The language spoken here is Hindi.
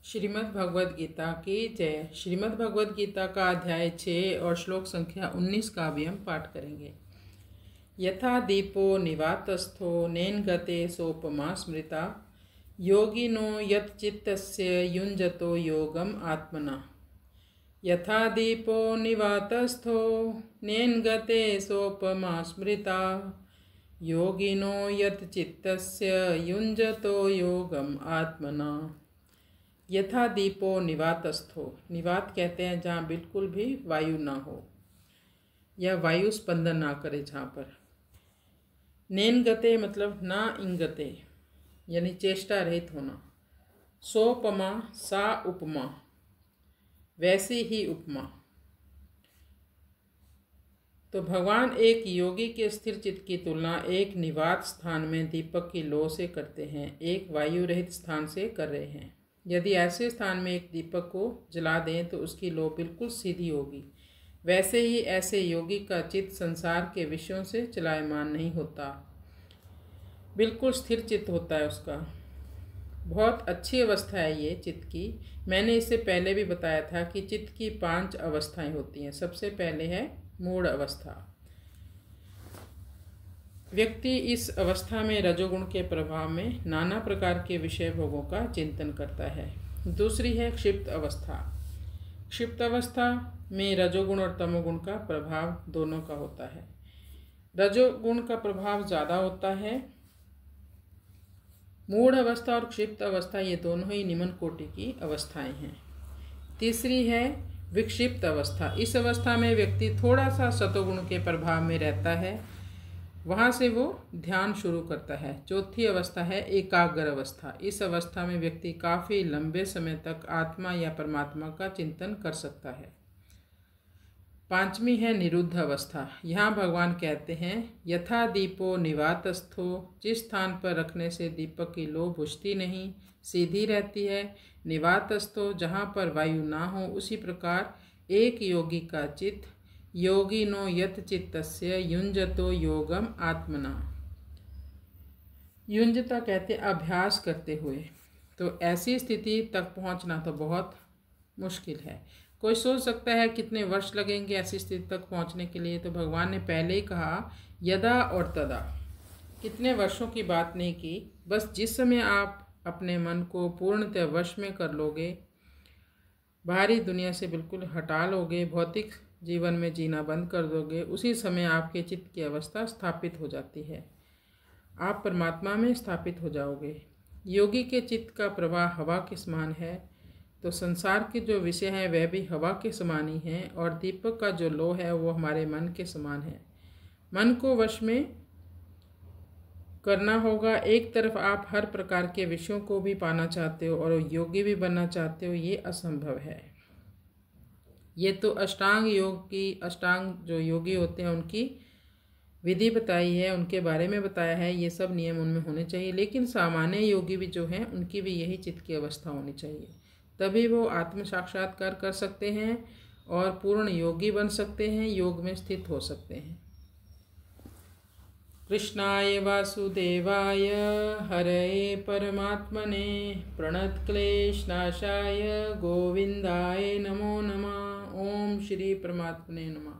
श्रीमद् भगवद गीता की जय। श्रीमद् भगवद गीता का अध्याय 6 और श्लोक संख्या 19 का भी हम पाठ करेंगे। यथा दीपो निवातस्थो नेन गते सोपमा स्मृता योगिनो यत् चित्तस्य युञ्जतो योगम आत्मना। यथा दीपो निवातस्थो नेन गते सोपमा स्मृता योगिनो यत् चित्तस्य युञ्जतो योगम आत्मना। यथा दीपो निवातस्थो, निवात कहते हैं जहाँ बिल्कुल भी वायु ना हो या वायु स्पंदन ना करे जहाँ पर। नेन गते मतलब ना इंगते यानी चेष्टा रहित होना। सोपमा सा उपमा, वैसी ही उपमा। तो भगवान एक योगी के स्थिर चित्त की तुलना एक निवात स्थान में दीपक की लौ से करते हैं, एक वायु रहित स्थान से कर रहे हैं। यदि ऐसे स्थान में एक दीपक को जला दें तो उसकी लौ बिल्कुल सीधी होगी। वैसे ही ऐसे योगी का चित्त संसार के विषयों से चलायमान नहीं होता, बिल्कुल स्थिर चित्त होता है उसका। बहुत अच्छी अवस्था है ये चित्त की। मैंने इससे पहले भी बताया था कि चित्त की 5 अवस्थाएं होती हैं। सबसे पहले है मूढ़ अवस्था। व्यक्ति इस अवस्था में रजोगुण के प्रभाव में नाना प्रकार के विषय भोगों का चिंतन करता है। दूसरी है क्षिप्त अवस्था। क्षिप्त अवस्था में रजोगुण और तमोगुण का प्रभाव दोनों का होता है। रजोगुण का प्रभाव ज़्यादा होता है। मूढ़ अवस्था और क्षिप्त अवस्था ये दोनों ही निम्न कोटि की अवस्थाएं हैं। तीसरी है विक्षिप्त अवस्था। इस अवस्था में व्यक्ति थोड़ा सा सतोगुण के प्रभाव में रहता है, वहाँ से वो ध्यान शुरू करता है। चौथी अवस्था है एकाग्र अवस्था। इस अवस्था में व्यक्ति काफ़ी लंबे समय तक आत्मा या परमात्मा का चिंतन कर सकता है। पांचवी है निरुद्ध अवस्था। यहाँ भगवान कहते हैं यथा दीपो निवातस्थो, जिस स्थान पर रखने से दीपक की लौ बुझती नहीं, सीधी रहती है। निवातस्थो जहाँ पर वायु ना हो, उसी प्रकार एक योगी का चित्त योगिनो यत् चित्तस्य युञ्जतो योगम आत्मना। युञ्जता कहते अभ्यास करते हुए। तो ऐसी स्थिति तक पहुंचना तो बहुत मुश्किल है। कोई सोच सकता है कितने वर्ष लगेंगे ऐसी स्थिति तक पहुंचने के लिए। तो भगवान ने पहले ही कहा यदा और तदा, कितने वर्षों की बात नहीं की। बस जिस समय आप अपने मन को पूर्णतः वश में कर लोगे, बाहरी दुनिया से बिल्कुल हटा लोगे, भौतिक जीवन में जीना बंद कर दोगे, उसी समय आपके चित्त की अवस्था स्थापित हो जाती है। आप परमात्मा में स्थापित हो जाओगे। योगी के चित्त का प्रवाह हवा के समान है, तो संसार के जो विषय हैं वह भी हवा के समान ही हैं, और दीपक का जो लौ है वो हमारे मन के समान है। मन को वश में करना होगा। एक तरफ आप हर प्रकार के विषयों को भी पाना चाहते हो और योगी भी बनना चाहते हो, ये असंभव है। ये तो अष्टांग योग की, अष्टांग जो योगी होते हैं उनकी विधि बताई है, उनके बारे में बताया है। ये सब नियम उनमें होने चाहिए। लेकिन सामान्य योगी भी जो हैं उनकी भी यही चित्त की अवस्था होनी चाहिए, तभी वो आत्म साक्षात्कार कर सकते हैं और पूर्ण योगी बन सकते हैं, योग में स्थित हो सकते हैं। कृष्णाय वासुदेवाय हरये परमात्मने प्रणतक्लेशनाशाय गोविंदाय नमो नमः। ओम श्री परमात्मने नमः।